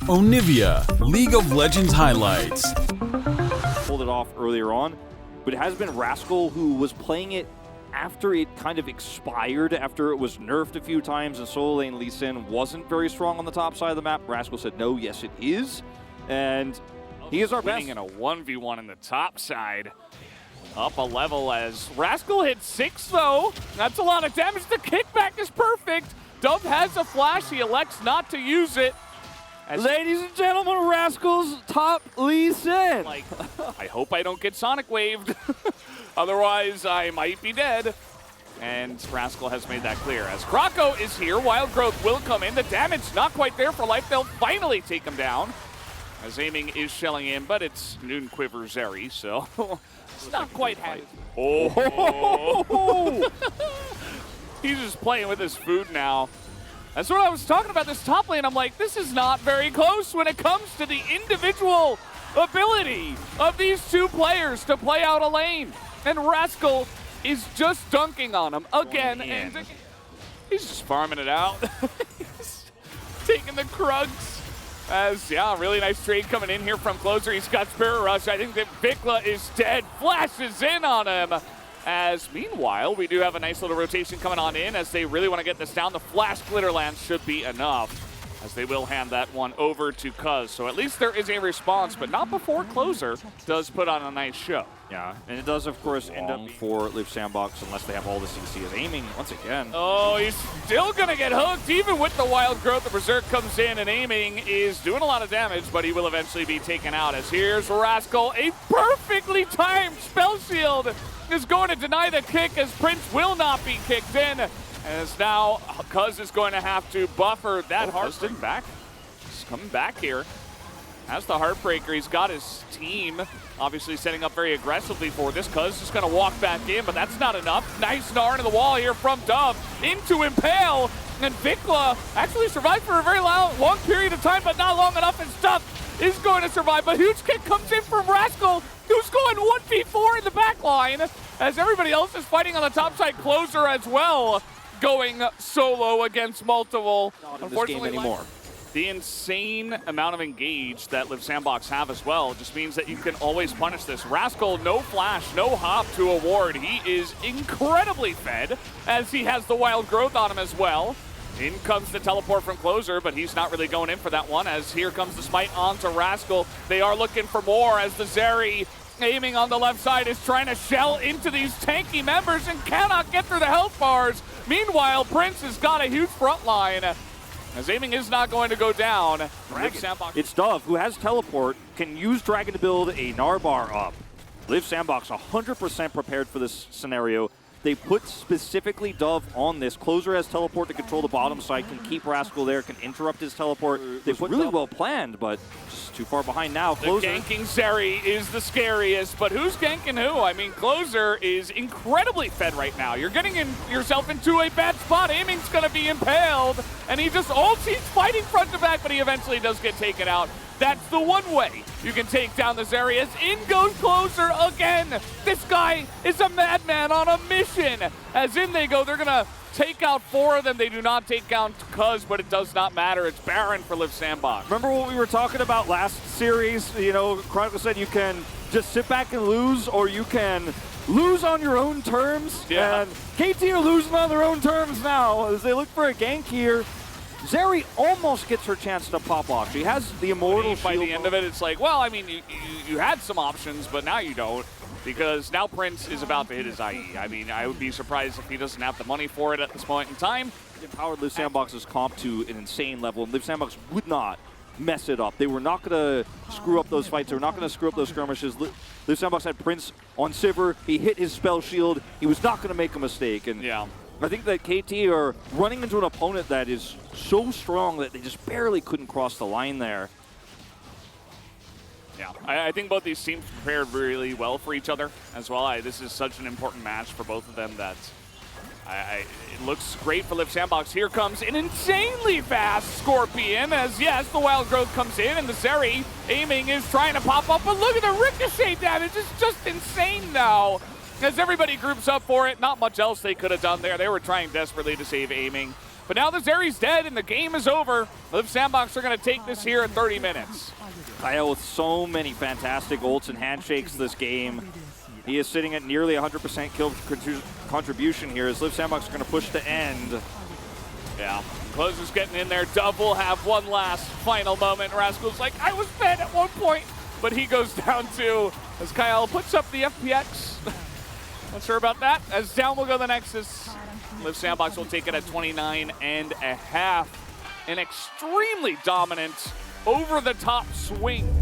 Onivia, League of Legends highlights. Pulled it off earlier on, but it has been Rascal who was playing it after it kind of expired, after it was nerfed a few times, and solo lane Lee Sin wasn't very strong on the top side of the map. Rascal said, no, yes it is, and he is our best. In a 1v1 in the top side. Up a level as Rascal hit 6 though. That's a lot of damage. The kickback is perfect. Dove has a flash, he elects not to use it. Ladies and gentlemen, Rascal's top Lee Sin. Like, I hope I don't get Sonic waved. Otherwise, I might be dead. And Rascal has made that clear. As Krako is here, Wild Growth will come in. The damage not quite there for Life. They'll finally take him down. As aiming is shelling in, but it's Noon Quiver Zeri, so it's not quite had it. Oh! He's just playing with his food now. That's what I was talking about, this top lane. I'm like, this is not very close when it comes to the individual ability of these two players to play out a lane. And Rascal is just dunking on him again and again. He's just farming it out. He's taking the Krugs. As, yeah, really nice trade coming in here from Closer. He's got Spirit Rush. I think that Vikla is dead. Flashes in on him. As, meanwhile, we do have a nice little rotation coming on in as they really want to get this down. The Flash Glitterland should be enough, as they will hand that one over to Cuz. So at least there is a response, but not before Closer does put on a nice show. Yeah, and it does, of course, end up for Liiv SANDBOX unless they have all the CC is aiming once again. Oh, he's still going to get hooked, even with the Wild Growth. The Berserk comes in, and aiming is doing a lot of damage, but he will eventually be taken out. As here's Rascal, a perfectly timed spell shield is going to deny the kick, as Prince will not be kicked in. As now, Cuz is going to have to buffer that Hearthstone back. He's coming back here. Has the Heartbreaker. He's got his team obviously setting up very aggressively for this. Cuz just going to walk back in, but that's not enough. Nice gnar into the wall here from Dove into Impale. And Vikla actually survived for a very long period of time, but not long enough, and Stuff is going to survive. But huge kick comes in from Rascal, who's going 1v4 in the back line, as everybody else is fighting on the top side. Closer as well, going solo against multiple. Not in this game anymore. The insane amount of engage that Liiv SANDBOX have as well just means that you can always punish this. Rascal, no flash, no hop to a ward. He is incredibly fed as he has the Wild Growth on him as well. In comes the teleport from Closer, but he's not really going in for that one, as here comes the smite onto Rascal. They are looking for more as the Zeri aiming on the left side is trying to shell into these tanky members and cannot get through the health bars. Meanwhile, Prince has got a huge front line, as aiming is not going to go down. It's Dove, who has teleport, can use Dragon to build a Narbar up. Liiv SANDBOX 100% prepared for this scenario. They put specifically Dove on this. Closer has teleport to control the bottom side, can keep Rascal there, can interrupt his teleport. They put really well planned, but just too far behind now. Closer. The ganking Zeri is the scariest, but who's ganking who? I mean, Closer is incredibly fed right now. You're getting yourself into a bad spot. Aiming's going to be impaled, and he just ults. He's fighting front to back, but he eventually does get taken out. That's the one way you can take down the Zeri, as in goes Closer again. This guy is a madman on a mission. As in they go, they're going to take out 4 of them. They do not take down Cuz, but it does not matter. It's Baron for Liiv SANDBOX. Remember what we were talking about last series? You know, Chronicle said you can just sit back and lose, or you can lose on your own terms. Yeah. And KT are losing on their own terms now as they look for a gank here. Zeri almost gets her chance to pop off. She has the immortal shield. By the end of it, it's like, well, I mean, you had some options, but now you don't, because now Prince is about to hit his IE. I mean, I would be surprised if he doesn't have the money for it at this point in time. Empowered Liiv SANDBOX's comp to an insane level, and Liiv SANDBOX would not mess it up. They were not going to screw up those fights. They were not going to screw up those skirmishes. Liiv SANDBOX had Prince on Sivir. He hit his spell shield. He was not going to make a mistake. And yeah. I think that KT are running into an opponent that is so strong that they just barely couldn't cross the line there. Yeah, I think both these teams prepared really well for each other as well. This is such an important match for both of them that it looks great for Liiv SANDBOX. Here comes an insanely fast Scorpion, as yes, the Wild Growth comes in, and the Zeri aiming is trying to pop up, but look at the ricochet damage. It's just insane now. As everybody groups up for it, not much else they could have done there. They were trying desperately to save aiming. But now the Zeri's dead and the game is over. Liiv SANDBOX are going to take this here at 30 minutes. Kyle with so many fantastic ults and handshakes this game. He is sitting at nearly 100% kill contribution here as Liiv SANDBOX are going to push to end. Yeah, Close is getting in there. Dove will have one last final moment. Rascal's like, I was fed at one point, but he goes down too as Kyle puts up the FPX. Not sure about that. As down will go the Nexus. Liiv SANDBOX will take it at 29.5. An extremely dominant, over-the-top swing